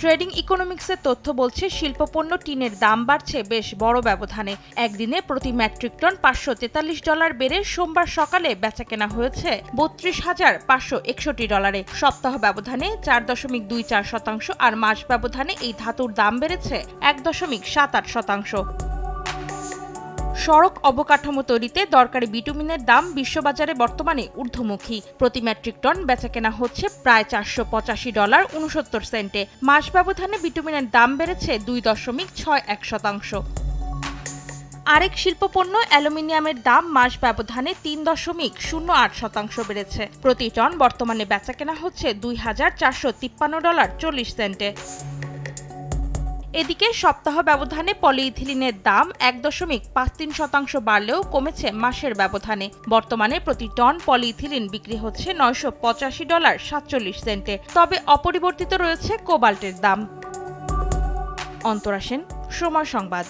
Trading ইকোনমিক্সের তথ্য বলছে শিল্পপণ্য টিনের দাম বাড়ছে বেশ বড় ব্যবধানে। একদিনে প্রতি মেট্রিক টন $543 বেড়ে সোমবার সকালে বেচাকেনা হয়েছে $32,561। সপ্তাহ ব্যবধানে 4.24% আর মাস ব্যবধানে এই ধাতুর দাম বেড়েছে 1.78%। সড়ক অবকাঠামো তৈরিতে দরকারি বিটুমিনের দাম বিশ্ববাজারে বর্তমানে ঊর্ধ্বমুখী। প্রতি মেট্রিক টন বেচাকেনা হচ্ছে প্রায় $485.69। মাস ব্যবধানে বিটুমিনের দাম বেড়েছে 2.61%। আরেক শিল্পপণ্য অ্যালুমিনিয়ামের দাম মাস ব্যবধানে 3.08% বেড়েছে। প্রতি টন বর্তমানে বেচাকেনা হচ্ছে $2,453.40। এদিকে সপ্তাহ ব্যবধানে পলিইথিলিনের দাম 1.53% বাড়লেও কমেছে মাসের ব্যবধানে। বর্তমানে প্রতি টন পলিইথিলিন বিক্রি হচ্ছে $985.47। তবে অপরিবর্তিত রয়েছে কোবাল্টের দাম। অন্তরা সেন, সময় সংবাদ।